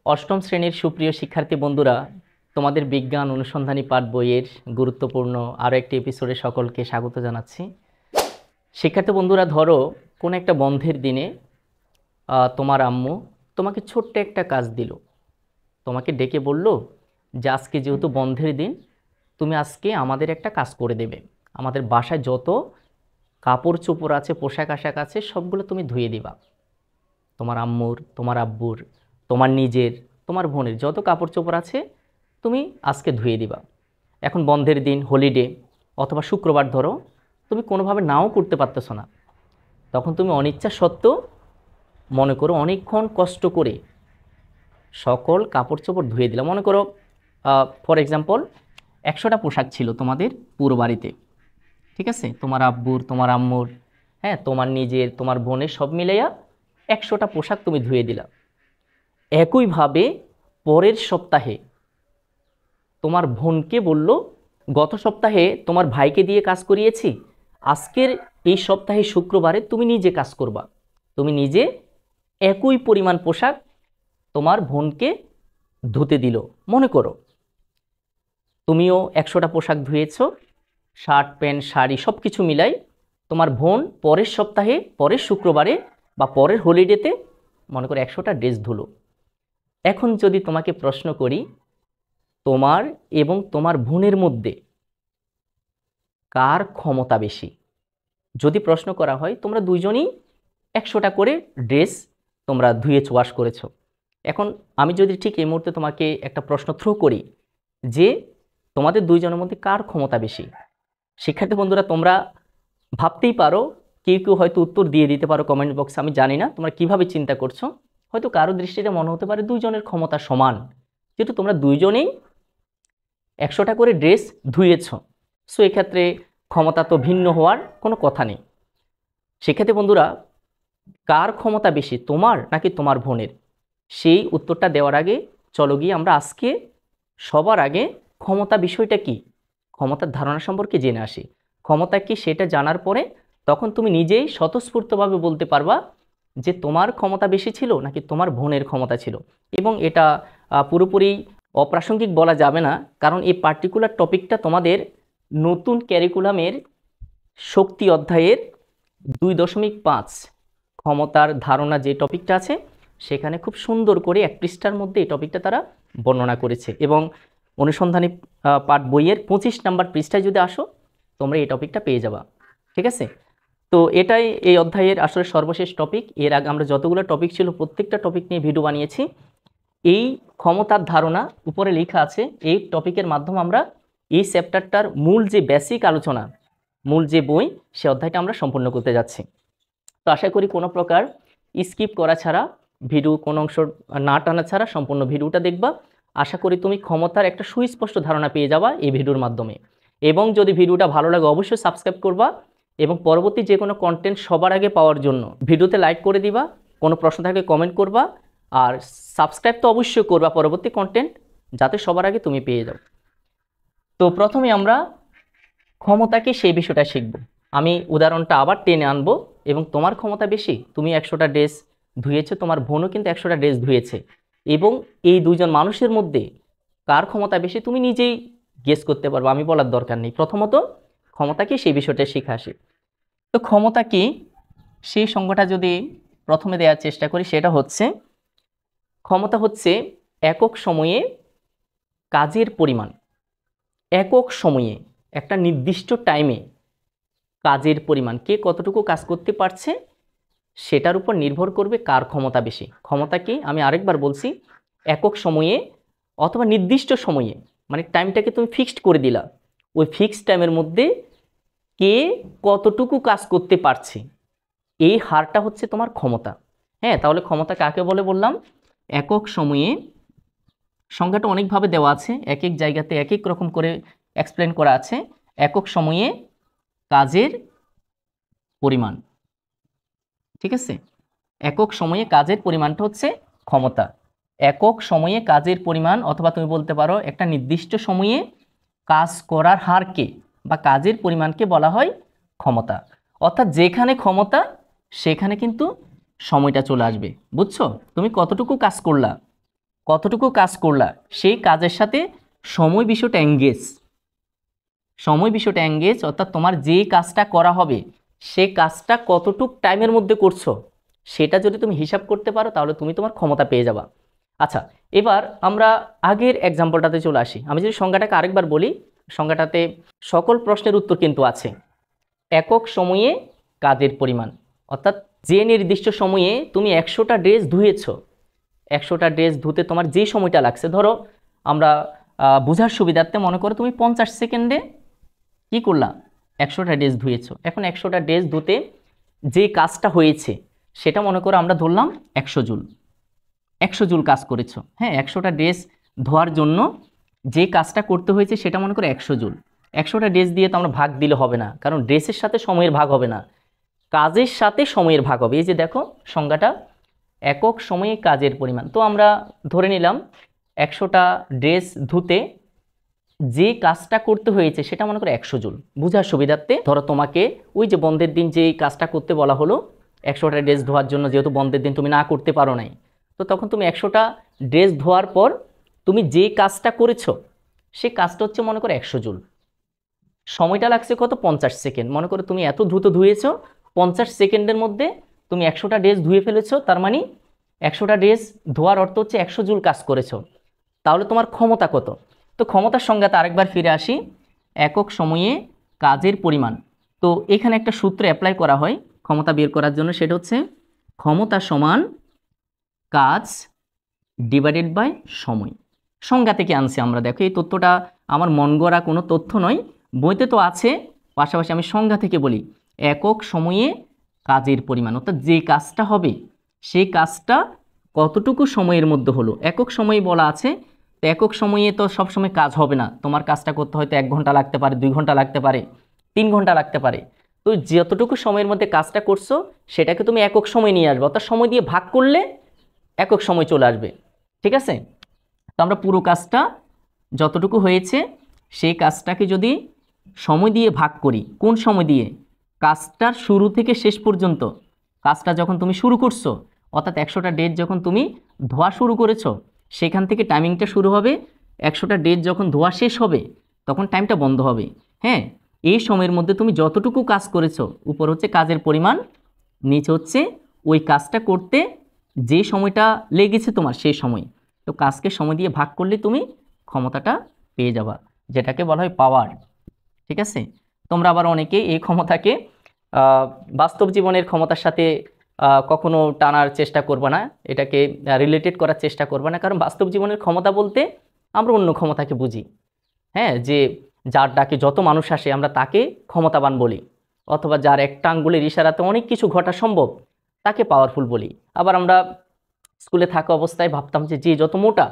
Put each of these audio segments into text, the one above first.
অষ্টম শ্রেণীর সুপ্রিয় শিক্ষার্থী বন্ধুরা, তোমাদের বিজ্ঞান অনুসন্ধানী পাঠ বইয়ের গুরুত্বপূর্ণ আরও একটি এপিসোডে সকলকে স্বাগত জানাচ্ছি। শিক্ষার্থী বন্ধুরা, ধরো কোনো একটা বন্ধের দিনে তোমার আম্মু তোমাকে ছোট্ট একটা কাজ দিল। তোমাকে ডেকে বলল যে আজকে যেহেতু বন্ধের দিন, তুমি আজকে আমাদের একটা কাজ করে দেবে। আমাদের বাসায় যত কাপড় চোপড় আছে, পোশাক আশাক আছে, সবগুলো তুমি ধুয়ে দিবা। তোমার আম্মুর, তোমার আব্বুর, তোমার নিজের, তোমার বোনের যত কাপড় চোপড় আছে তুমি আজকে ধুয়ে দিবা। এখন বন্ধের দিন, হলিডে অথবা শুক্রবার, ধরো তুমি কোনোভাবে নাও করতে পারতেছো না, তখন তুমি অনিচ্ছা সত্ত্বেও মনে করো অনেকক্ষণ কষ্ট করে সকল কাপড় চোপড় ধুয়ে দিলাম। মনে করো ফর এক্সাম্পল 100টা পোশাক ছিল তোমাদের পুরো বাড়িতে, ঠিক আছে? তোমার আব্বুর, তোমার আম্মুর, হ্যাঁ, তোমার নিজের, তোমার বোনের, সব মিলাইয়া 100টা পোশাক তুমি ধুয়ে দিলা। একইভাবে পরের সপ্তাহে তোমার বোনকে বলল, গত সপ্তাহে তোমার ভাইকে দিয়ে কাজ করিয়েছি, আজকের এই সপ্তাহে শুক্রবারে তুমি নিজে কাজ করবা। তুমি নিজে একই পরিমাণ পোশাক তোমার বোনকে ধুতে দিল। মনে করো তুমিও 100টা পোশাক ধুয়েছ, শার্ট, প্যান্ট, শাড়ি সব কিছু মিলাই। তোমার বোন পরের সপ্তাহে, পরের শুক্রবারে বা পরের হলিডেতে মনে করো 100টা ড্রেস ধুলো। এখন যদি তোমাকে প্রশ্ন করি, তোমার এবং তোমার বোনের মধ্যে কার ক্ষমতা বেশি? যদি প্রশ্ন করা হয়, তোমরা দুইজনই 100টা করে ড্রেস তোমরা ধুয়েছো, ওয়াশ করেছো। এখন আমি যদি ঠিক এই মুহূর্তে তোমাকে একটা প্রশ্ন থ্রো করি যে তোমাদের দুইজনের মধ্যে কার ক্ষমতা বেশি, শিক্ষার্থী বন্ধুরা তোমরা ভাবতেই পারো, কেউ কেউ হয়তো উত্তর দিয়ে দিতে পারো কমেন্ট বক্সে। আমি জানি না তোমরা কিভাবে চিন্তা করছো। হয়তো কারো দৃষ্টিতে মনে হতে পারে দুইজনের ক্ষমতা সমান, যেহেতু তোমরা দুইজনেই 100টা করে ড্রেস ধুয়েছ। সো এক্ষেত্রে ক্ষমতা তো ভিন্ন হওয়ার কোনো কথা নেই। শিক্ষার্থী বন্ধুরা, কার ক্ষমতা বেশি, তোমার নাকি তোমার বোনের? সেই উত্তরটা দেওয়ার আগে চলো গিয়ে আমরা আজকে সবার আগে ক্ষমতা বিষয়টা কি, ক্ষমতার ধারণা সম্পর্কে জেনে আসি। ক্ষমতা কি সেটা জানার পরে তখন তুমি নিজেই স্বতঃস্ফূর্তভাবে বলতে পারবা যে তোমার ক্ষমতা বেশি ছিল নাকি তোমার বোনের ক্ষমতা ছিল। এবং এটা পুরোপুরি অপ্রাসঙ্গিক বলা যাবে না, কারণ এই পার্টিকুলার টপিকটা তোমাদের নতুন ক্যারিকুলামের শক্তি অধ্যায়ের 2.5 ক্ষমতার ধারণা যে টপিকটা আছে, সেখানে খুব সুন্দর করে 1 পৃষ্ঠার মধ্যে এই টপিকটা তারা বর্ণনা করেছে। এবং অনুসন্ধানী পাঠ বইয়ের 25 নম্বর পৃষ্ঠায় যদি আসো, তোমরা এই টপিকটা পেয়ে যাবা, ঠিক আছে? তো এটাই এই অধ্যায়ের আসলে সর্বশেষ টপিক। এর আগে আমরা যতগুলো টপিক ছিল প্রত্যেকটা টপিক নিয়ে ভিডিও বানিয়েছি। এই ক্ষমতার ধারণা উপরে লেখা আছে, এই টপিকের মাধ্যমে আমরা এই চ্যাপ্টারটার মূল যে বেসিক আলোচনা, মূল যে বই, সে অধ্যায়টা আমরা সম্পূর্ণ করতে যাচ্ছি। তো আশা করি কোনো প্রকার স্কিপ করা ছাড়া, ভিডিও কোনো অংশ না টানা ছাড়া সম্পূর্ণ ভিডিওটা দেখবা। আশা করি তুমি ক্ষমতার একটা সুস্পষ্ট ধারণা পেয়ে যাবা এই ভিডিওর মাধ্যমে। এবং যদি ভিডিওটা ভালো লাগে অবশ্যই সাবস্ক্রাইব করবা, এবং পরবর্তী যে কোনো কন্টেন্ট সবার আগে পাওয়ার জন্য ভিডিওতে লাইক করে দিবা, কোনো প্রশ্ন থাকলে কমেন্ট করবা, আর সাবস্ক্রাইব তো অবশ্যই করবা পরবর্তী কন্টেন্ট যাতে সবার আগে তুমি পেয়ে যাও। তো প্রথমে আমরা ক্ষমতাকে সেই বিষয়টা শিখব। আমি উদাহরণটা আবার টেনে আনবো, এবং তোমার ক্ষমতা বেশি, তুমি 100টা ড্রেস ধুয়েছো, তোমার বোনও কিন্তু 100টা ড্রেস ধুয়েছে, এবং এই দুজন মানুষের মধ্যে কার ক্ষমতা বেশি তুমি নিজেই গেস করতে পারবো, আমি বলার দরকার নেই। প্রথমত ক্ষমতা কি সেই বিষয়টা শিখে আসি। তো ক্ষমতা কি সেই সংজ্ঞাটা যদি প্রথমে দেওয়ার চেষ্টা করি, সেটা হচ্ছে, ক্ষমতা হচ্ছে একক সময়ে কাজের পরিমাণ। একক সময়ে একটা নির্দিষ্ট টাইমে কাজের পরিমাণ, কে কতটুকু কাজ করতে পারছে সেটার উপর নির্ভর করবে কার ক্ষমতা বেশি। ক্ষমতা কি আমি আরেকবার বলছি, একক সময়ে অথবা নির্দিষ্ট সময়ে, মানে টাইমটাকে তুমি ফিক্সড করে দিলা, ওই ফিক্সড টাইমের মধ্যে কে কতটুকু কাজ করতে পারছে, এই হারটা হচ্ছে তোমার ক্ষমতা। হ্যাঁ, তাহলে ক্ষমতা কাকে বলে বললাম? একক সময়ে, সংজ্ঞাটা অনেকভাবে দেওয়া আছে, এক এক জায়গাতে এক এক রকম করে এক্সপ্লেন করা আছে। একক সময়ে কাজের পরিমাণ, ঠিক আছে? একক সময়ে কাজের পরিমাণটা হচ্ছে ক্ষমতা। একক সময়ে কাজের পরিমাণ, অথবা তুমি বলতে পারো একটা নির্দিষ্ট সময়ে কাজ করার হারকে বা কাজের পরিমাণকে বলা হয় ক্ষমতা। অর্থাৎ যেখানে ক্ষমতা সেখানে কিন্তু সময়টা চলে আসবে। বুঝছো? তুমি কতটুকু কাজ করলা কতটুকু কাজ করলা সেই কাজের সাথে সময় বিষয়টা এঙ্গেজ, সময় বিষয়টা এঙ্গেজ অর্থাৎ তোমার যে কাজটা করা হবে সে কাজটা কতটুক টাইমের মধ্যে করছো সেটা যদি তুমি হিসাব করতে পারো তাহলে তুমি তোমার ক্ষমতা পেয়ে যাবা। আচ্ছা, এবার আমরা আগের এক্সাম্পলটাতে চলে আসি। আমি যদি সংজ্ঞাটাকে আরেকবার বলি, সংজ্ঞাটাতে সকল প্রশ্নের উত্তর কিন্তু আছে। একক সময়ে কাজের পরিমাণ অর্থাৎ যে নির্দিষ্ট সময়ে তুমি 100টা ড্রেস ধুয়েছো, 100টা ড্রেস ধুতে তোমার যে সময়টা লাগছে, ধরো আমরা বোঝার সুবিধার্থে মনে করো তুমি 50 সেকেন্ডে কি করলা 100টা ড্রেস ধুয়েছো। এখন 100টা ড্রেস ধুতে যে কাজটা হয়েছে সেটা মনে করো আমরা ধরলাম 100 জুল, 100 জুল কাজ করেছো। হ্যাঁ, 100টা ড্রেস ধোয়ার জন্য যে কাজটা করতে হয়েছে সেটা মনে করো 100 জুল। 100টা ড্রেস দিয়ে তো আমরা ভাগ দিলে হবে না, কারণ ড্রেসের সাথে সময়ের ভাগ হবে না, কাজের সাথে সময়ের ভাগ হবে। এই যে দেখো সংজ্ঞাটা, একক সময়ে কাজের পরিমাণ। তো আমরা ধরে নিলাম 100টা ড্রেস ধুতে যে কাজটা করতে হয়েছে সেটা মনে করো 100 জুল। বোঝার সুবিধার্থে ধরো তোমাকে ওই যে বন্ধের দিন যে কাজটা করতে বলা হলো 100টা ড্রেস ধোয়ার জন্য, যেহেতু বন্ধের দিন তুমি না করতে পারো নাই, তো তখন তুমি 100টা ড্রেস ধোয়ার পর তুমি যে কাজটা করেছো সেই কাজটা হচ্ছে মনে করো 100 জুল। সময়টা লাগছে কত 50 সেকেন্ড। মনে করো তুমি এত দ্রুত ধুয়েছো, 50 সেকেন্ডের মধ্যে তুমি 100টা ড্রেস ধুয়ে ফেলেছো, তার মানে 100টা ড্রেস ধোয়ার অর্থ হচ্ছে 100 জুল কাজ করেছো। তাহলে তোমার ক্ষমতা কত? তো ক্ষমতার সংজ্ঞাতে আরেকবার ফিরে আসি, একক সময়ে কাজের পরিমাণ। তো এখানে একটা সূত্র অ্যাপ্লাই করা হয় ক্ষমতা বের করার জন্য, সেটা হচ্ছে ক্ষমতা সমান কাজ ডিভাইডেড বাই সময়। সংজ্ঞা থেকে আনছি আমরা। দেখো এই তথ্যটা আমার মন গড়া কোনো তথ্য নয়, বইতে তো আছে, পাশাপাশি আমি সংজ্ঞা থেকে বলি। একক সময়ে কাজের পরিমাণ অর্থাৎ যে কাজটা হবে সেই কাজটা কতটুকু সময়ের মধ্যে হলো। একক সময়ে বলা আছে, তো একক সময়ে তো সবসময় কাজ হবে না, তোমার কাজটা করতে হয়তো 1 ঘন্টা লাগতে পারে, 2 ঘন্টা লাগতে পারে, 3 ঘন্টা লাগতে পারে। তো যতটুকু সময়ের মধ্যে কাজটা করছো সেটাকে তুমি একক সময় নিয়ে আসবে, অর্থাৎ সময় দিয়ে ভাগ করলে একক সময় চলে আসবে। ঠিক আছে? তো আমরা পুরো কাজটা যতটুকু হয়েছে সেই কাজটাকে যদি সময় দিয়ে ভাগ করি, কোন সময় দিয়ে? কাজটার শুরু থেকে শেষ পর্যন্ত। কাজটা যখন তুমি শুরু করছো অর্থাৎ 100টা ডেট যখন তুমি ধোয়া শুরু করেছো সেখান থেকে টাইমিংটা শুরু হবে, 100টা ডেট যখন ধোয়া শেষ হবে তখন টাইমটা বন্ধ হবে। হ্যাঁ, এই সময়ের মধ্যে তুমি যতটুকু কাজ করেছো, উপর হচ্ছে কাজের পরিমাণ, নিচে হচ্ছে ওই কাজটা করতে যে সময়টা লেগেছে তোমার সেই সময়। তো কাজকে সময় দিয়ে ভাগ করলে তুমি ক্ষমতাটা পেয়ে যাবা, যেটাকে বলা হয় পাওয়ার। ঠিক আছে? তোমরা আবার অনেকে এই ক্ষমতাকে বাস্তব জীবনের ক্ষমতার সাথে কখনো টানার চেষ্টা করবে না, এটাকে রিলেটেড করার চেষ্টা করবে না, কারণ বাস্তব জীবনের ক্ষমতা বলতে আমরা অন্য ক্ষমতাকে বুঝি। হ্যাঁ, যে যার ডাকে যত মানুষ আসে আমরা তাকে ক্ষমতাবান বলি, অথবা যার একটা আঙ্গুলের ইশারাতে অনেক কিছু ঘটা সম্ভব তাকে পাওয়ারফুল বলি। আবার আমরা স্কুলে থাকা অবস্থায় ভাবতাম যে যে যত মোটা,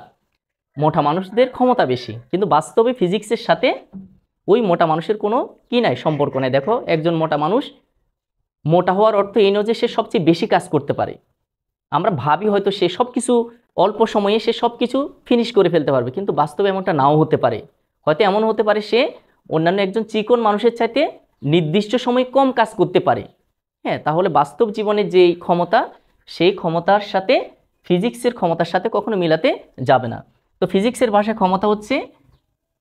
মোটা মানুষদের ক্ষমতা বেশি, কিন্তু বাস্তবে ফিজিক্সের সাথে ওই মোটা মানুষের কোনো কি নাই, সম্পর্ক নেই। দেখো একজন মোটা মানুষ, মোটা হওয়ার অর্থ এই নয় যে সে সবচেয়ে বেশি কাজ করতে পারে। আমরা ভাবি হয়তো সে সব কিছু অল্প সময়ে সে সব কিছু ফিনিশ করে ফেলতে পারবে, কিন্তু বাস্তবে এমনটা নাও হতে পারে। হয়তো এমন হতে পারে সে অন্যান্য একজন চিকন মানুষের চাইতে নির্দিষ্ট সময়ে কম কাজ করতে পারে। হ্যাঁ, তাহলে বাস্তব জীবনের যেই ক্ষমতা সেই ক্ষমতার সাথে ফিজিক্সের ক্ষমতার সাথে কখনো মিলাতে যাবে না। তো ফিজিক্সের ভাষায় ক্ষমতা হচ্ছে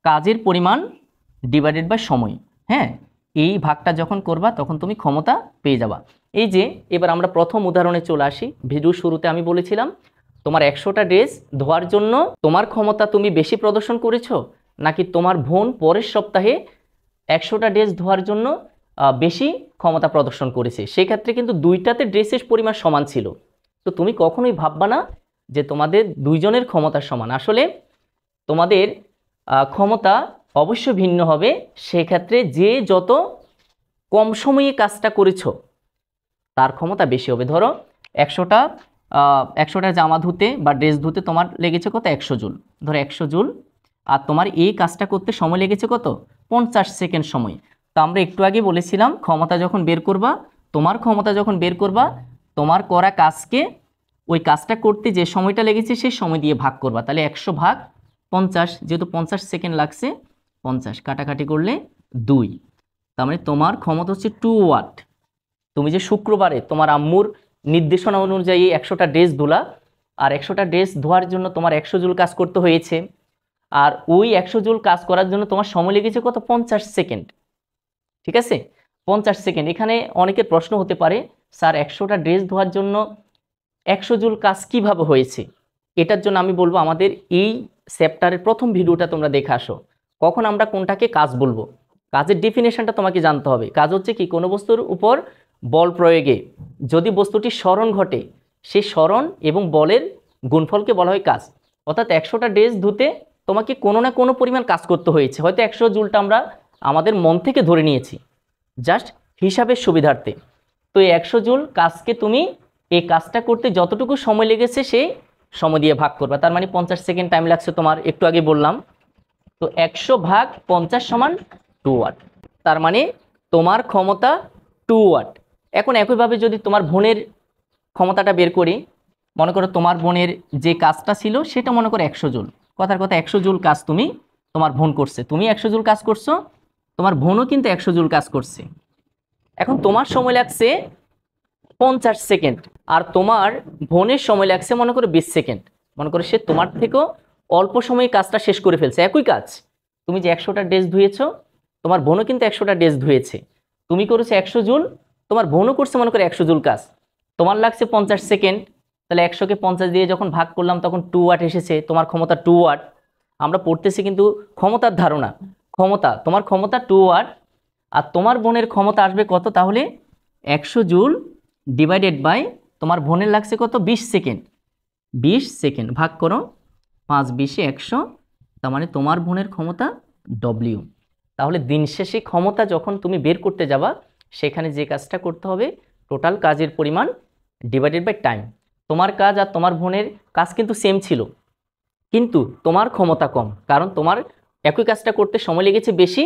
কাজের পরিমাণ ডিভাইডেড বাই সময়। হ্যাঁ, এই ভাগটা যখন করবা তখন তুমি ক্ষমতা পেয়ে যাবা। এই যে এবার আমরা প্রথম উদাহরণে চলে আসি। ভিডিও শুরুতে আমি বলেছিলাম তোমার 100টা ড্রেস ধোয়ার জন্য তোমার ক্ষমতা তুমি বেশি প্রদর্শন করেছো, নাকি তোমার বোন পরের সপ্তাহে 100টা ড্রেস ধোয়ার জন্য বেশি ক্ষমতা প্রদর্শন করেছে। সেক্ষেত্রে কিন্তু দুইটাতে ড্রেসের পরিমাণ সমান ছিল। তো তুমি কখনোই ভাববা না যে তোমাদের দুইজনের ক্ষমতা সমান। আসলে তোমাদের ক্ষমতা অবশ্য ভিন্ন হবে, সেক্ষেত্রে যে যত কম সময়ে কাজটা করেছো তার ক্ষমতা বেশি হবে। ধরো 100টা জামা ধুতে বা ড্রেস ধুতে তোমার লেগেছে কত 100 জুল, ধরো 100 জুল, আর তোমার এই কাজটা করতে সময় লেগেছে কত 50 সেকেন্ড সময়। তো আমরা একটু আগে বলেছিলাম ক্ষমতা যখন বের করবা, তোমার ক্ষমতা যখন বের করবা, তোমার করা কাজকে ওই কাজটা করতে যে সময়টা লেগেছে সেই সময় দিয়ে ভাগ করবা। তাহলে 100 ভাগ 50, যেহেতু 50 সেকেন্ড লাগছে, 50 কাটাকাটি করলে 2, তার মানে তোমার ক্ষমতা হচ্ছে 2 ওয়াট। তুমি যে শুক্রবারে তোমার আম্মুর নির্দেশনা অনুযায়ী 100টা ড্রেস ধুলা, আর 100টা ড্রেস ধোয়ার জন্য তোমার 100 জুল কাজ করতে হয়েছে, আর ওই 100 জুল কাজ করার জন্য তোমার সময় লেগেছে কত? 50 সেকেন্ড। ঠিক আছে, 50 সেকেন্ড। এখানে অনেকের প্রশ্ন হতে পারে, স্যার 100টা ড্রেস ধোয়ার জন্য 100 জুল কাজ কিভাবে হয়েছে? এটার জন্য আমি বলবো আমাদের এই চ্যাপ্টারের প্রথম ভিডিওটা তোমরা দেখে আসো। কখন আমরা কোনটাকে কাজ বলবো, কাজের ডেফিনেশনটা তোমাকে জানতে হবে। কাজ হচ্ছে কি, কোনো বস্তুর উপর বল প্রয়োগে যদি বস্তুটি স্মরণ ঘটে, সেই স্মরণ এবং বলের গুণফলকে বলা হয় কাজ। অর্থাৎ 100টা ড্রেস ধুতে তোমাকে কোনো না কোনো পরিমাণ কাজ করতে হয়েছে। হয়তো 100 জুলটা আমরা আমাদের মন থেকে ধরে নিয়েছি জাস্ট হিসাবের সুবিধার্থে। তো এই 100 জুল কাজকে তুমি এই কাজটা করতে যতটুকু সময় লেগেছে সেই সময় দিয়ে ভাগ করবা। তার মানে 50 সেকেন্ড টাইম লাগছে তোমার, একটু আগে বললাম। তো 100 ভাগ 50 সমান 2 ওয়াট। তার মানে তোমার ক্ষমতা 2 ওয়াট। এখন একইভাবে যদি তোমার বোনের ক্ষমতাটা বের করি, মনে করো তোমার বোনের যে কাজটা ছিল সেটা মনে করো 100 জুল। কথার কথা 100 জুল কাজ তোমার বোন করছে, তুমি 100 জুল কাজ করছো, তোমার বোনও কিন্তু 100 জুল কাজ করছে। এখন তোমার সময় লাগছে 50 সেকেন্ড, আর তোমার বোনের সময় লাগছে মনে করো 20 সেকেন্ড। মনে করো সে তোমার থেকেও অল্প সময়ে কাজটা শেষ করে ফেলছে। একই কাজ, তুমি যে 100টা ড্রেস ধুয়েছো, তোমার বোনও কিন্তু 100টা ড্রেস ধুয়েছে। তুমি করেছো 100 জুল, তোমার বোনও করছে মনে করো 100 জুল কাজ, তোমার লাগছে 50 সেকেন্ড। তাহলে 100কে 50 দিয়ে যখন ভাগ করলাম তখন 2 ওয়াট এসেছে, তোমার ক্ষমতা 2 ওয়াট। আমরা পড়তেছি কিন্তু ক্ষমতার ধারণা, ক্ষমতা, তোমার ক্ষমতা 2 ওয়াট, আর তোমার বোনের ক্ষমতা আসবে কত? তাহলে 100 জুল ডিভাইডেড বাই তোমার বোনের লাগছে কত? 20 সেকেন্ড। 20 সেকেন্ড ভাগ করো 5 20 100, তার মানে তোমার বোনের ক্ষমতা ডব্লিউ। তাহলে দিন শেষে ক্ষমতা যখন তুমি বের করতে যাবা, সেখানে যে কাজটা করতে হবে, টোটাল কাজের পরিমাণ ডিভাইডেড বাই টাইম। তোমার কাজ আর তোমার বোনের কাজ কিন্তু সেম ছিল, কিন্তু তোমার ক্ষমতা কম, কারণ তোমার একই কাজটা করতে সময় লেগেছে বেশি,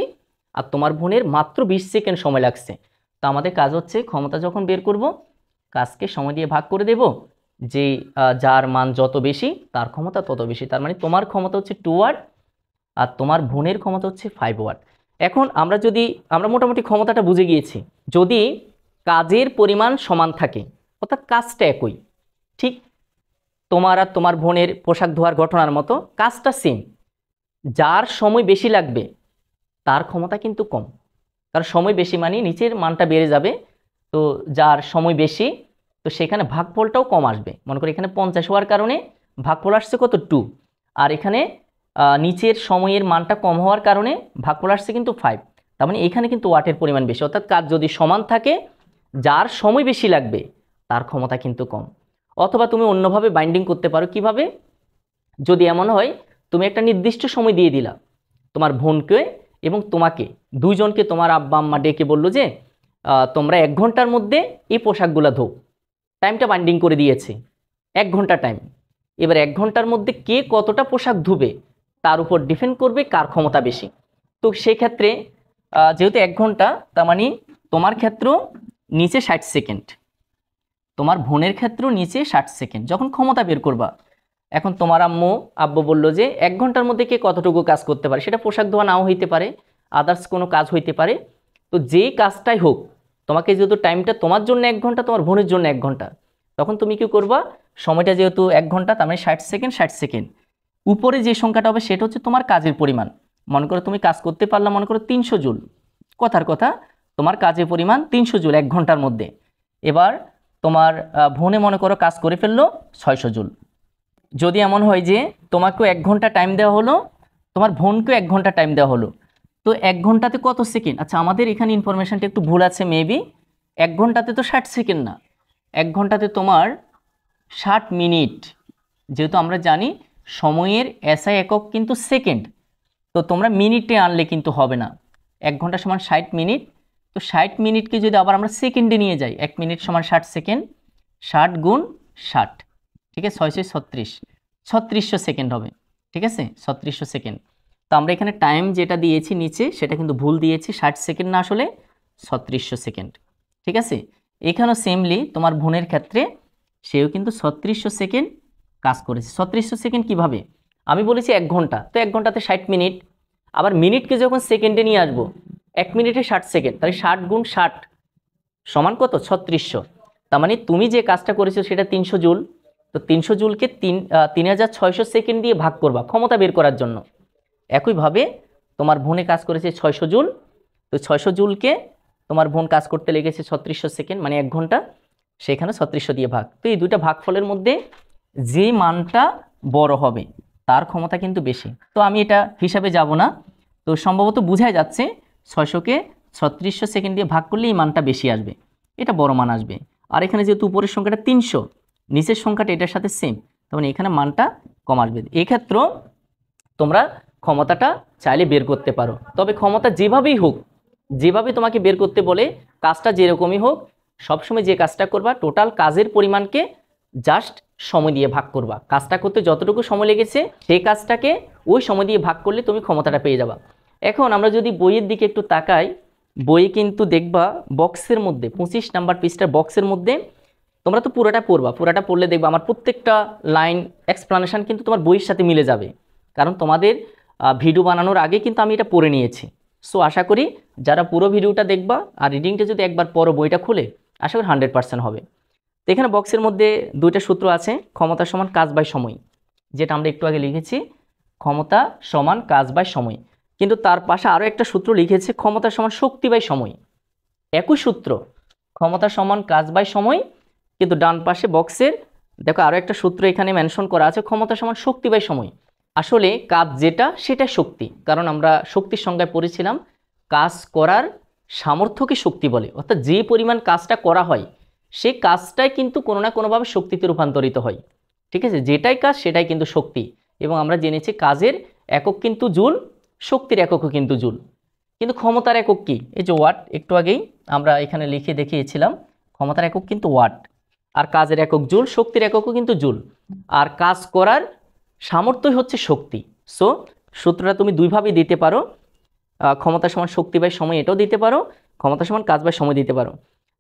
আর তোমার বোনের মাত্র 20 সেকেন্ড সময় লাগছে। তো আমাদের কাজ হচ্ছে ক্ষমতা যখন বের করব, কাজকে সময় দিয়ে ভাগ করে দেব, যে যার মান যত বেশি তার ক্ষমতা তত বেশি। তার মানে তোমার ক্ষমতা হচ্ছে 2 ওয়াট, আর তোমার বোনের ক্ষমতা হচ্ছে 5 ওয়াট। এখন আমরা মোটামুটি ক্ষমতাটা বুঝে গিয়েছি। যদি কাজের পরিমাণ সমান থাকে, অর্থাৎ কাজটা একই, ঠিক তোমার আর তোমার বোনের পোশাক ধোয়ার ঘটনার মতো কাজটা সেম, যার সময় বেশি লাগবে তার ক্ষমতা কিন্তু কম। তার সময় বেশি মানে নিচের মানটা বেড়ে যাবে। তো যার সময় বেশি, তো সেখানে ভাগফলটাও কম আসবে। মনে করি এখানে 50 হওয়ার কারণে ভাগফল আসছে কত? 2। আর এখানে নিচের সময়ের মানটা কম হওয়ার কারণে ভাগফল আসছে কিন্তু 5। তার মানে এখানে কিন্তু ওয়াটের পরিমাণ বেশি। অর্থাৎ কাজ যদি সমান থাকে, যার সময় বেশি লাগবে তার ক্ষমতা কিন্তু কম। অথবা তুমি অন্যভাবে বাইন্ডিং করতে পারো। কিভাবে? যদি এমন হয় তুমি একটা নির্দিষ্ট সময় দিয়ে দিলা তোমার বোনকে এবং তোমাকে, দুইজনকে তোমার আব্বা আম্মা ডেকে বললো যে তোমরা 1 ঘন্টার মধ্যে এই পোশাকগুলো ধো। টাইমটা বাইন্ডিং করে দিয়েছে, 1 ঘন্টা টাইম। এবার 1 ঘন্টার মধ্যে কে কতটা পোশাক ধুবে তার উপর ডিপেন্ড করবে কার ক্ষমতা বেশি। তো সেক্ষেত্রে যেহেতু 1 ঘন্টা, তার মানে তোমার ক্ষেত্র নিচে 60 সেকেন্ড, তোমার বোনের ক্ষেত্র নিচে 60 সেকেন্ড যখন ক্ষমতা বের করবা। এখন তোমার আব্বু বললো যে 1 ঘন্টার মধ্যে কে কতটুকু কাজ করতে পারে, সেটা পোশাক ধোয়া নাও হইতে পারে, আদার্স কোনো কাজ হইতে পারে। তো যেই কাজটাই হোক, তোমাকে যেহেতু টাইমটা তোমার জন্য 1 ঘন্টা, তোমার বোনের জন্য 1 ঘন্টা, তখন তুমি কি করবা, সময়টা যেহেতু 1 ঘন্টা, তার মানে 60 সেকেন্ড 60 সেকেন্ড, উপরে যে সংখ্যাটা হবে সেটা হচ্ছে তোমার কাজের পরিমাণ। মনে করো তুমি কাজ করতে পারলা মনে করো 300 জুল, কথার কথা তোমার কাজের পরিমাণ 300 জুল 1 ঘন্টার মধ্যে। এবার তোমার বোনে মনে করো কাজ করে ফেললো 600 জুল। যদি এমন হয় যে তোমাকেও 1 ঘন্টা টাইম দেওয়া হলো, তোমার বোনকেও 1 ঘন্টা টাইম দেওয়া হলো, তো 1 ঘন্টাতে কত সেকেন্ড? আচ্ছা, আমাদের এখানে ইনফরমেশনটা একটু ভুল আছে মেবি। 1 ঘন্টাতে তো 60 সেকেন্ড না, 1 ঘন্টাতে তোমার 60 মিনিট। যেহেতু আমরা জানি সময়ের এসআই একক কিন্তু সেকেন্ড, তো তোমরা মিনিটে আনলে কিন্তু হবে না। 1 ঘন্টা সমান 60 মিনিট। তো 60 মিনিটকে যদি আবার আমরা সেকেন্ডে নিয়ে যাই, 1 মিনিট সমান 60 সেকেন্ড, 60 গুণ 60, ঠিক আছে, 636, 3600 সেকেন্ড হবে। ঠিক আছে, 3600 সেকেন্ড। তো আমরা এখানে টাইম যেটা দিয়েছি নিচে সেটা কিন্তু ভুল দিয়েছি, 60 সেকেন্ড না, আসলে 3600 সেকেন্ড। ঠিক আছে, এখানেও সেমলি তোমার বোনের ক্ষেত্রে সেও কিন্তু 3600 সেকেন্ড কাজ করেছে। 3600 সেকেন্ড কিভাবে? আমি বলেছি 1 ঘন্টা, তো 1 ঘন্টাতে 60 মিনিট। আবার মিনিটকে যখন সেকেন্ডে নিয়ে আসবো, 1 মিনিটে 60 সেকেন্ড, তাহলে 60 গুণ 60 সমান কত? 3600। তার মানে তুমি যে কাজটা করেছো সেটা 300 জুল, তো 300 জুলকে 3600 সেকেন্ড দিয়ে ভাগ করবা ক্ষমতা বের করার জন্য। একইভাবে তোমার বোনে কাজ করেছে 600 জুল, তো 600 জুলকে তোমার বোন কাজ করতে লেগেছে 3600 সেকেন্ড, মানে 1 ঘন্টা, সেখানে 3600 দিয়ে ভাগ। তো এই দুইটা ভাগফলের মধ্যে যে মানটা বড় হবে তার ক্ষমতা কিন্তু বেশি। তো আমি এটা হিসাবে যাব না, তো সম্ভবত বোঝাই যাচ্ছে 600কে 3600 সেকেন্ড দিয়ে ভাগ করলে এই মানটা বেশি আসবে, এটা বড় মান আসবে। আর এখানে যেহেতু উপরের সংখ্যাটা 300, নিচের সংখ্যাটা এটার সাথে সেম, তখন এখানে মানটা কম আসবে। এক্ষেত্রেও তোমরা ক্ষমতাটা চাইলে বের করতে পারো, তবে ক্ষমতা যেভাবেই হোক, যেভাবে তোমাকে বের করতে বলে, কাজটা যেরকমই হোক, সবসময় যে কাজটা করবা টোটাল কাজের পরিমাণকে জাস্ট সময় দিয়ে ভাগ করবা। কাজটা করতে যতটুকু সময় লেগেছে সেই কাজটাকে ওই সময় দিয়ে ভাগ করলে তুমি ক্ষমতাটা পেয়ে যাবা। এখন আমরা যদি বইয়ের দিকে একটু তাকাই, বইয়ে কিন্তু দেখবা বক্সের মধ্যে 25 নাম্বার পৃষ্ঠার বক্সের মধ্যে, তোমরা তো পুরোটা পড়বা, পুরোটা পড়লে দেখবা আমার প্রত্যেকটা লাইন এক্সপ্লানেশন কিন্তু তোমার বইয়ের সাথে মিলে যাবে, কারণ তোমাদের ভিডিও বানানোর আগে কিন্তু আমি এটা পড়ে নিয়েছি। সো আশা করি যারা পুরো ভিডিওটা দেখবা আর রিডিংটা যদি একবার পড়ো বইটা খুলে, আশা করি 100% হবে। তো এখানে বক্সের মধ্যে দুইটা সূত্র আছে, ক্ষমতা সমান কাজ বাই সময়, যেটা আমরা একটু আগে লিখেছি, ক্ষমতা সমান কাজ বাই সময়। কিন্তু তার পাশে আরও একটা সূত্র লিখেছে, ক্ষমতা সমান শক্তি বাই সময়। একই সূত্র, ক্ষমতা সমান কাজ বাই সময়, কিন্তু ডান পাশে বক্সের দেখো আরও একটা সূত্র এখানে মেনশন করা আছে, ক্ষমতা সমান শক্তি বাই সময়। আসলে কাজ যেটা সেটা শক্তি, কারণ আমরা শক্তির সংজ্ঞায় পড়েছিলাম কাজ করার সামর্থ্যকে শক্তি বলে, অর্থাৎ যে পরিমাণ কাজটা করা হয় সেই কাজটাই কিন্তু কোনো না কোনোভাবে শক্তিতে রূপান্তরিত হয়। ঠিক আছে, যেটাই কাজ সেটাই কিন্তু শক্তি। এবং আমরা জেনেছি কাজের একক কিন্তু জুল, শক্তির এককও কিন্তু জুল। কিন্তু ক্ষমতার একক কি? এই যে ওয়াট, একটু আগেই আমরা এখানে লিখে দেখিয়েছিলাম, ক্ষমতার একক কিন্তু ওয়াট, আর কাজের একক জুল, শক্তির এককও কিন্তু জুল, আর কাজ করার সামর্থ্যই হচ্ছে শক্তি। সো সূত্রটা তুমি দুইভাবেই দিতে পারো, ক্ষমতা সমান শক্তি বাই সময় এটাও দিতে পারো, ক্ষমতা সমান কাজ বাই সময় দিতে পারো।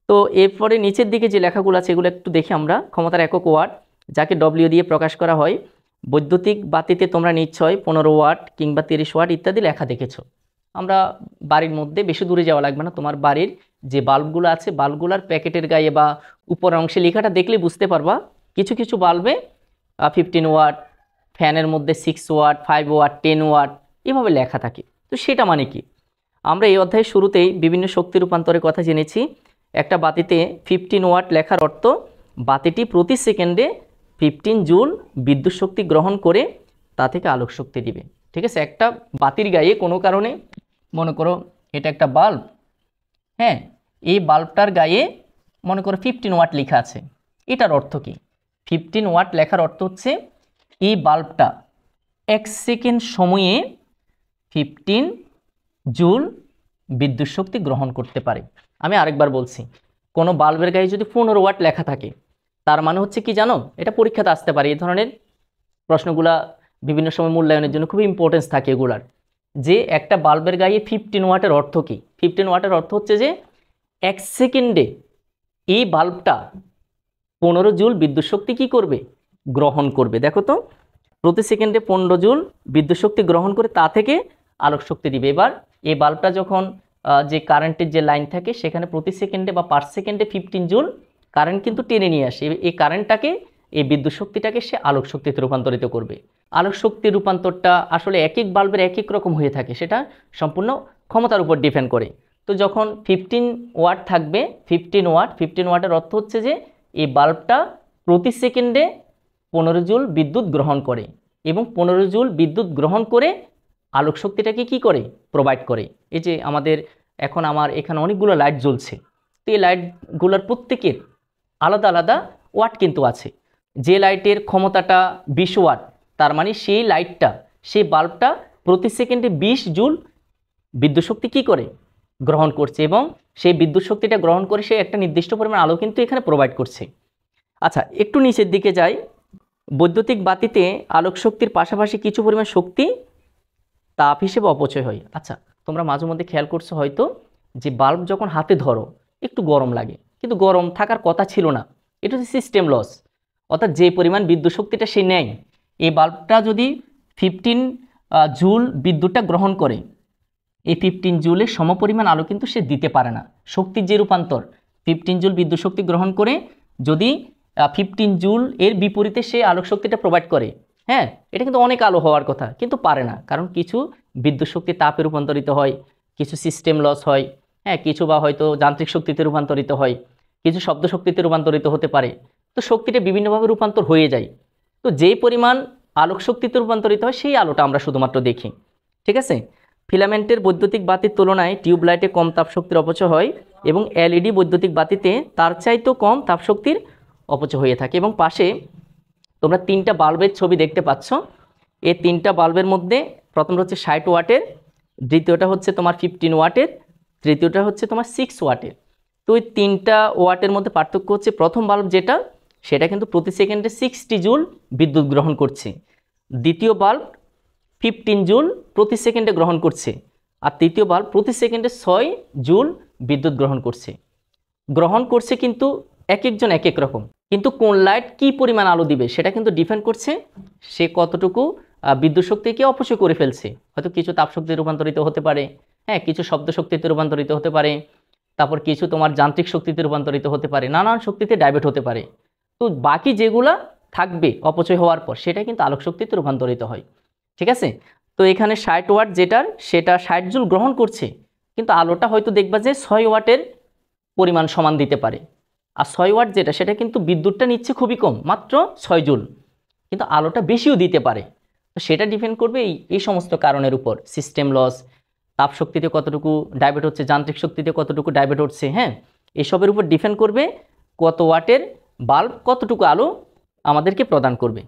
তো এরপরে নিচের দিকে যে লেখাগুলো আছে এগুলো একটু দেখি আমরা। ক্ষমতার একক ওয়াট, যাকে ডব্লিউ দিয়ে প্রকাশ করা হয়। বৈদ্যুতিক বাতিতে তোমরা নিশ্চয় 15 ওয়াট কিংবা 30 ওয়াট ইত্যাদি লেখা দেখেছো। আমরা বাড়ির মধ্যে বেশি দূরে যাওয়া লাগবে না, তোমার বাড়ির যে বাল্বগুলো আছে বাল্বগুলোর প্যাকেটের গায়ে বা উপরের অংশে লেখাটা দেখলে বুঝতে পারবা। কিছু কিছু বাল্বে 15 ওয়াট, ফ্যানের মধ্যে 6 ওয়াট, 5 ওয়াট, 10 ওয়াট এভাবে লেখা থাকে। তো সেটা মানে কি? আমরা এই অধ্যায়ের শুরুতেই বিভিন্ন শক্তি রূপান্তরের কথা জেনেছি। একটা বাতিতে 15 ওয়াট লেখার অর্থ বাতিটি প্রতি সেকেন্ডে 15 জুল বিদ্যুৎ শক্তি গ্রহণ করে তা থেকে আলোক শক্তি দিবে। ঠিক আছে, একটা বাতির গায়ে কোনো কারণে মনে করো এটা একটা বাল্ব, হ্যাঁ, এই বাল্বটার গায়ে মনে করো 15 ওয়াট লেখা আছে। এটার অর্থ কি? 15 ওয়াট লেখার অর্থ হচ্ছে এই বাল্বটা 1 সেকেন্ড সময়ে 15 জুল বিদ্যুৎ শক্তি গ্রহণ করতে পারে। আমি আরেকবার বলছি, কোনো বাল্বের গায়ে যদি 15 ওয়াট লেখা থাকে তার মানে হচ্ছে কি জানো? এটা পরীক্ষাতে আসতে পারে, এই ধরনের প্রশ্নগুলা বিভিন্ন সময় মূল্যায়নের জন্য খুব ইম্পর্টেন্স থাকে এগুলার, যে একটা বাল্বের গায়ে 15 ওয়াটের অর্থ কি? 15 ওয়াটের অর্থ হচ্ছে যে 1 সেকেন্ডে এই বাল্বটা 15 জুল বিদ্যুৎ শক্তি কি করবে? গ্রহণ করবে। দেখো তো, প্রতি সেকেন্ডে 15 জুল বিদ্যুৎ শক্তি গ্রহণ করে তা থেকে আলোক শক্তি দিবে। এবার এই বাল্বটা যখন যে কারেন্টের যে লাইন থাকে সেখানে প্রতি সেকেন্ডে বা পার সেকেন্ডে 15 জুল কারেন্ট কিন্তু টেনে নিয়ে আসে। এই কারেন্টটাকে, এই বিদ্যুৎ শক্তিটাকে সে আলোক শক্তিতে রূপান্তরিত করবে। আলোক শক্তির রূপান্তরটা আসলে এক এক বাল্বের এক এক রকম হয়ে থাকে, সেটা সম্পূর্ণ ক্ষমতার উপর ডিপেন্ড করে। তো যখন 15 ওয়াট থাকবে, 15 ওয়াটের অর্থ হচ্ছে যে এই বাল্বটা প্রতি সেকেন্ডে 15 জুল বিদ্যুৎ গ্রহণ করে, এবং 15 জুল বিদ্যুৎ গ্রহণ করে আলোক শক্তিটাকে কি করে? প্রোভাইড করে। এই যে আমাদের এখন আমার এখানে অনেকগুলো লাইট জ্বলছে, তো এই লাইটগুলোর প্রত্যেকের আলাদা আলাদা ওয়াট কিন্তু আছে। যে লাইটের ক্ষমতাটা 20 ওয়াট, তার মানে সেই লাইটটা, সেই বাল্বটা প্রতি সেকেন্ডে 20 জুল বিদ্যুৎ শক্তি কী করে? গ্রহণ করছে, এবং সেই বিদ্যুৎ শক্তিটা গ্রহণ করে সে একটা নির্দিষ্ট পরিমাণ আলো কিন্তু এখানে প্রোভাইড করছে। আচ্ছা, একটু নিচের দিকে যাই। বৈদ্যুতিক বাতিতে আলোক শক্তির পাশাপাশি কিছু পরিমাণ শক্তি তাপ হিসেবে অপচয় হয়। আচ্ছা, তোমরা মাঝে মধ্যে খেয়াল করছো হয়তো যে বাল্ব যখন হাতে ধরো একটু গরম লাগে, কিন্তু গরম থাকার কথা ছিল না। এটা হচ্ছে সিস্টেম লস, অর্থাৎ যে পরিমাণ বিদ্যুৎ শক্তিটা সে নেয়, এই বাল্বটা যদি 15 জুল বিদ্যুৎটা গ্রহণ করে, এই 15 জুলের সমপরিমাণ আলো কিন্তু সে দিতে পারে না। শক্তির যে রূপান্তর, 15 জুল বিদ্যুৎ শক্তি গ্রহণ করে যদি 15 জুল এর বিপরীতে সে আলোক শক্তিটা প্রোভাইড করে। হ্যাঁ, এটা কিন্তু অনেক আলো হওয়ার কথা, কিন্তু পারে না, কারণ কিছু বিদ্যুৎ শক্তি তাপে রূপান্তরিত হয়, কিছু সিস্টেম লস হয়, হ্যাঁ, কিছু বা হয়তো যান্ত্রিক শক্তিতে রূপান্তরিত হয়, কিছু শব্দ শক্তিতে রূপান্তরিত হতে পারে। তো শক্তিটা বিভিন্নভাবে রূপান্তর হয়ে যায়। তো যেই পরিমাণ আলোক শক্তিতে রূপান্তরিত হয় সেই আলোটা আমরা শুধুমাত্র দেখি। ঠিক আছে। ফিলামেন্টের বৈদ্যুতিক বাতির তুলনায় টিউবলাইটে কম তাপশক্তির অপচয় হয় এবং এলইডি বৈদ্যুতিক বাতিতে তার চাইতেও কম তাপশক্তির অপচয় হয়ে থাকে। এবং পাশে তোমরা 3টা বাল্বের ছবি দেখতে পাচ্ছ। এই 3টা বাল্বের মধ্যে প্রথমটা হচ্ছে 60 ওয়াটের, দ্বিতীয়টা হচ্ছে তোমার 15 ওয়াটের, তৃতীয়টা হচ্ছে তোমার 6 ওয়াটের। তো ওই 3টা ওয়াটের মধ্যে পার্থক্য হচ্ছে প্রথম বাল্ব যেটা, সেটা কিন্তু প্রতি সেকেন্ডে 60 জুল বিদ্যুৎ গ্রহণ করছে। দ্বিতীয় বাল্ব 15 জুল প্রতি সেকেন্ডে গ্রহণ করছে, আর তৃতীয় বাল্ব প্রতি সেকেন্ডে 6 জুল বিদ্যুৎ গ্রহণ করছে কিন্তু এক একজন এক এক রকম। কিন্তু কোন লাইট কি পরিমাণ আলো দিবে সেটা কিন্তু ডিপেন্ড করছে সে কতটুকু বিদ্যুৎ শক্তিকে অপচয় করে ফেলছে। হয়তো কিছু তাপশক্তি রূপান্তরিত হতে পারে, হ্যাঁ, কিছু শব্দ শক্তিতে রূপান্তরিত হতে পারে, তারপর কিছু তোমার যান্ত্রিক শক্তিতে রূপান্তরিত হতে পারে, নানান শক্তিতে ডাইভার্ট হতে পারে। তো বাকি যেগুলা থাকবে অপচয় হওয়ার পর সেটা কিন্তু আলোক শক্তিতে রূপান্তরিত হয়। ঠিক আছে। তো এখানে 60 ওয়াট যেটার, সেটা 60 জুল গ্রহণ করছে, কিন্তু আলোটা হয়তো দেখবা যে 6 ওয়াটের পরিমাণ সমান দিতে পারে। আর 6 ওয়াট যেটা, সেটা কিন্তু বিদ্যুৎটা নিচ্ছে খুবই কম, মাত্র 6 জুল, কিন্তু আলোটা বেশিও দিতে পারে। তো সেটা ডিপেন্ড করবে এই সমস্ত কারণের উপর, সিস্টেম লস, তাপ শক্তিতে কতটুকু ডাইভার্ট হচ্ছে, যান্ত্রিক শক্তিতে কতটুকু ডাইভার্ট হচ্ছে, হ্যাঁ, এসবের উপর ডিপেন্ড করবে কত ওয়াটের বাল্ব কতটুকু আলো আমাদেরকে প্রদান করবে।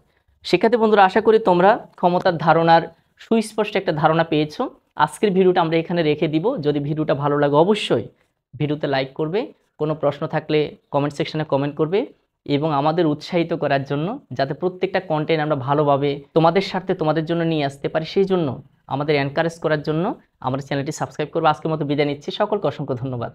শিক্ষার্থী বন্ধুরা, আশা করি তোমরা ক্ষমতার ধারণার সুস্পষ্ট একটা ধারণা পেয়েছো। আজকের ভিডিওটা আমরা এখানে রেখে দিব। যদি ভিডিওটা ভালো লাগে অবশ্যই ভিডিওতে লাইক করবে, কোনো প্রশ্ন থাকলে কমেন্ট সেকশনে কমেন্ট করবে, এবং আমাদের উৎসাহিত করার জন্য যাতে প্রত্যেকটা কন্টেন্ট আমরা ভালোভাবে তোমাদের স্বার্থে তোমাদের জন্য নিয়ে আসতে পারি, সেই জন্য আমাদের এনকারেজ করার জন্য আমাদের চ্যানেলটি সাবস্ক্রাইব করবে। আজকের মতো বিদায় নিচ্ছি, সকলকে অসংখ্য ধন্যবাদ।